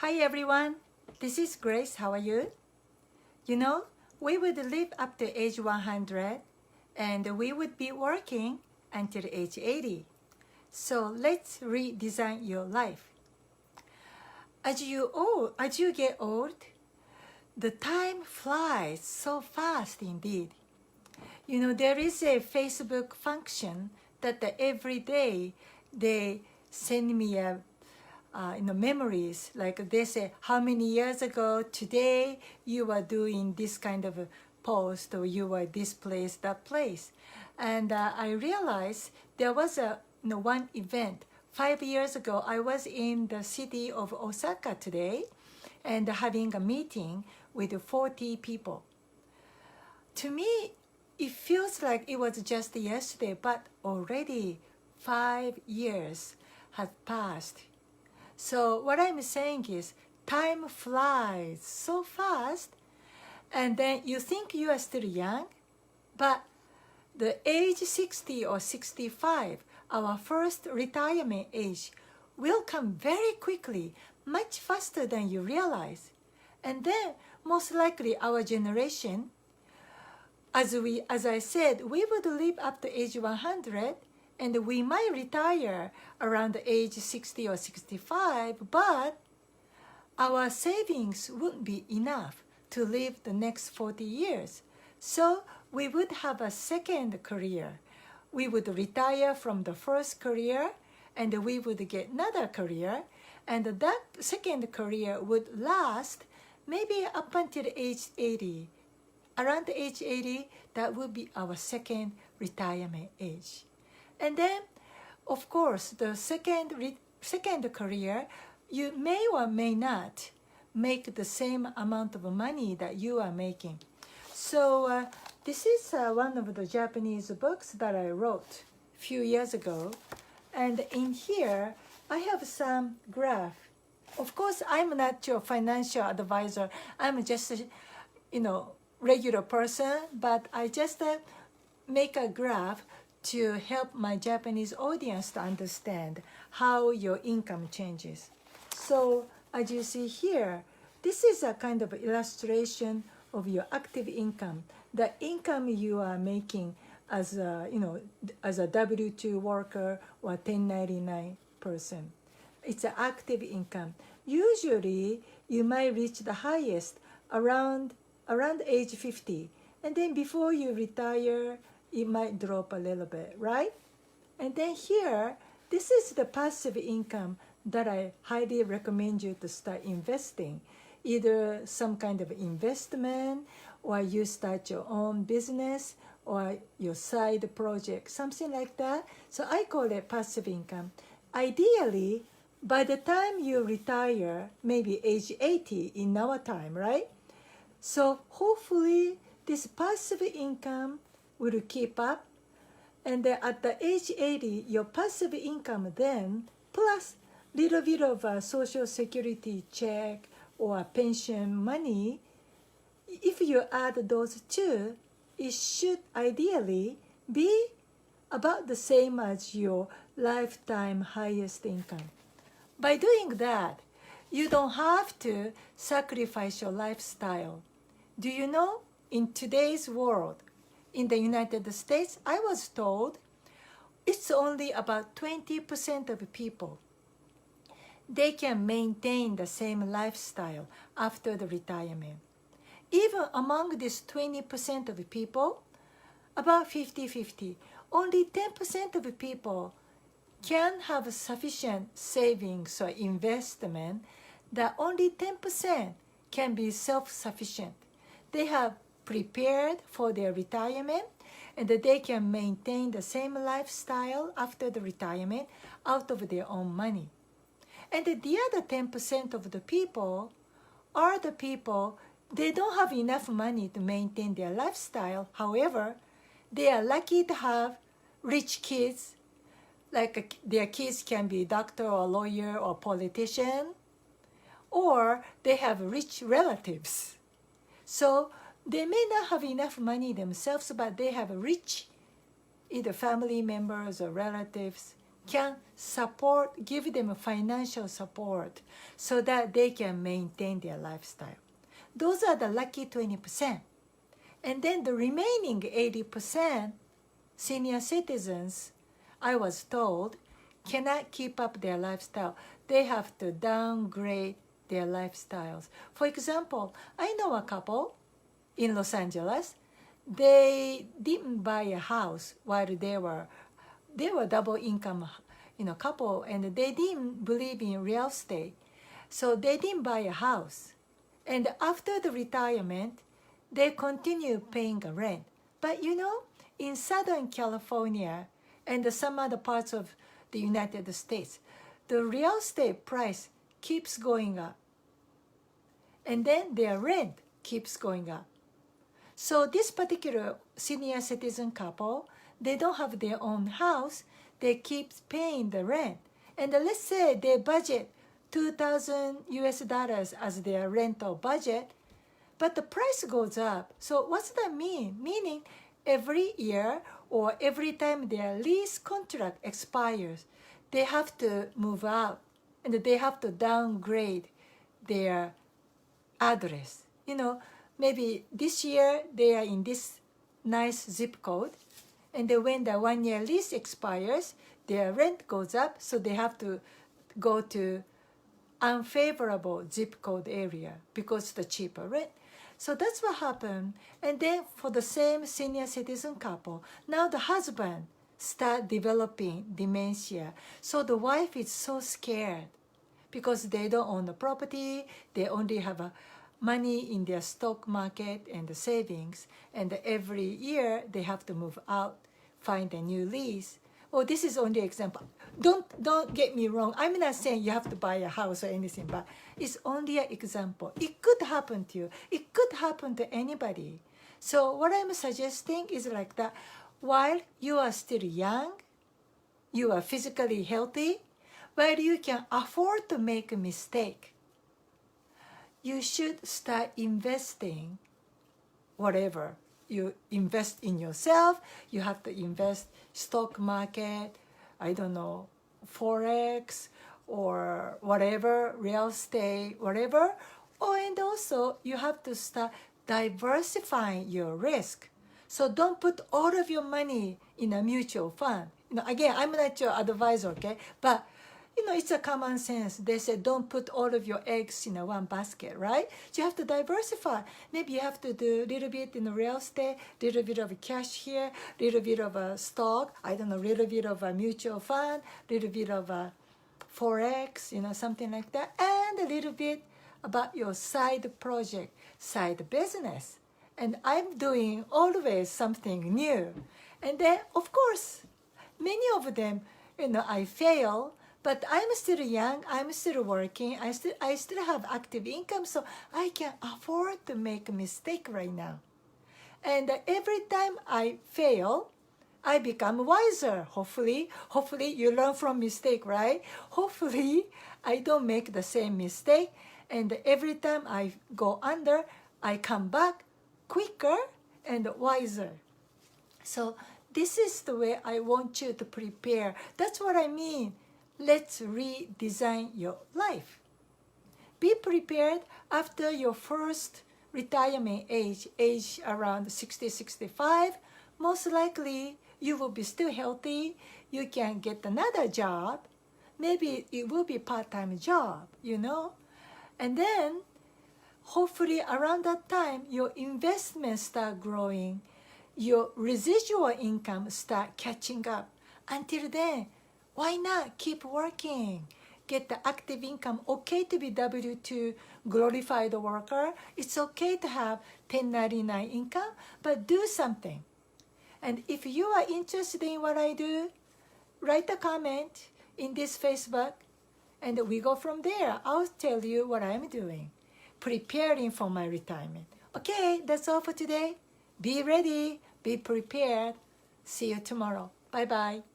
Hi everyone, this is Grace. How are you? You know, we would live up to age 100 and we would be working until age 80. So let's redesign your life. As you get old, the time flies so fast indeed. You know, there is a Facebook function that every day they send me memories. Like they say, how many years ago today you were doing this kind of a post, or you were this place, that place. And I realized there was one event 5 years ago. I was in the city of Osaka today and having a meeting with 40 people. To me, it feels like it was just yesterday, but already 5 years had passed. So what I'm saying is, time flies so fast, and then you think you are still young, but the age 60 or 65, our first retirement age, will come very quickly, much faster than you realize. And then most likely our generation, as I said, we would live up to age 100, and we might retire around the age 60 or 65, but our savings wouldn't be enough to live the next 40 years. So we would have a second career. We would retire from the first career, and we would get another career, and that second career would last maybe up until age 80. Around age 80, that would be our second retirement age. And then, of course, the second career, you may or may not make the same amount of money that you are making. So this is one of the Japanese books that I wrote a few years ago. And in here, I have some graph. Of course, I'm not your financial advisor. I'm just, regular person, but I just make a graph to help my Japanese audience to understand how your income changes. So as you see here, this is a kind of illustration of your active income, the income you are making as a W-2 worker or 1099 person. It's an active income. Usually you might reach the highest around age 50, and then before you retire it might drop a little bit, right? And then here, this is the passive income that I highly recommend you to start investing. Either some kind of investment, or you start your own business, or your side project, something like that. So I call it passive income. Ideally, by the time you retire, maybe age 80 in our time, right? So hopefully this passive income will keep up, and then at the age 80, your passive income then plus little bit of a social security check or pension money, if you add those two, it should ideally be about the same as your lifetime highest income. By doing that, you don't have to sacrifice your lifestyle. Do you know, in today's world, in the United States, I was told it's only about 20% of people, they can maintain the same lifestyle after the retirement. Even among this 20% of people, about 50-50, only 10% of people can have sufficient savings or investment, that only 10% can be self-sufficient. They have prepared for their retirement, and that they can maintain the same lifestyle after the retirement out of their own money. And the other 10% of the people are the people, they don't have enough money to maintain their lifestyle. However, they are lucky to have rich kids, like their kids can be doctor or lawyer or politician, or they have rich relatives. So they may not have enough money themselves, but they have rich either family members or relatives can support, give them financial support so that they can maintain their lifestyle. Those are the lucky 20%. And then the remaining 80%, senior citizens, I was told, cannot keep up their lifestyle. They have to downgrade their lifestyles. For example, I know a couple in Los Angeles. They didn't buy a house while they were double income, couple, and they didn't believe in real estate. So they didn't buy a house. And after the retirement, they continue paying a rent. But in Southern California and some other parts of the United States, the real estate price keeps going up. And then their rent keeps going up. So this particular senior citizen couple, they don't have their own house. They keep paying the rent. And let's say they budget $2,000 as their rental budget, but the price goes up. So what's that mean? Meaning every year or every time their lease contract expires, they have to move out and they have to downgrade their address. Maybe this year they are in this nice zip code, and then when the 1-year lease expires, their rent goes up, so they have to go to unfavorable zip code area because the cheaper rent. So that's what happened. And then for the same senior citizen couple, now the husband start developing dementia. So the wife is so scared because they don't own the property. They only have money in their stock market and the savings. And every year they have to move out, find a new lease. Oh, this is only an example. Don't get me wrong. I'm not saying you have to buy a house or anything, but it's only an example. It could happen to you. It could happen to anybody. So what I'm suggesting is like that. While you are still young, you are physically healthy, while you can afford to make a mistake, you should start investing whatever. You invest in yourself. You have to invest stock market, I don't know, Forex or whatever, real estate, whatever. Oh, and also you have to start diversifying your risk. So don't put all of your money in a mutual fund. Again, I'm not your advisor, okay? But it's a common sense. They say don't put all of your eggs in one basket, right? So you have to diversify. Maybe you have to do a little bit in real estate, a little bit of cash here, a little bit of a stock, I don't know, a little bit of a mutual fund, a little bit of a Forex, something like that, and a little bit about your side project, side business. And I'm doing always something new. And then, of course, many of them, I fail. But I'm still young, I'm still working, I still have active income, so I can afford to make a mistake right now. And every time I fail, I become wiser, hopefully. Hopefully you learn from mistake, right? Hopefully I don't make the same mistake. And every time I go under, I come back quicker and wiser. So this is the way I want you to prepare. That's what I mean. Let's redesign your life. Be prepared after your first retirement age around 60, 65. Most likely, you will be still healthy. You can get another job. Maybe it will be a part-time job, And then, hopefully around that time, your investments start growing. Your residual income start catching up. Until then, why not keep working? Get the active income. Okay to be W-2 glorified worker. It's okay to have 1099 income, but do something. And if you are interested in what I do, write a comment in this Facebook, and we go from there. I'll tell you what I'm doing, preparing for my retirement. Okay, that's all for today. Be ready. Be prepared. See you tomorrow. Bye-bye.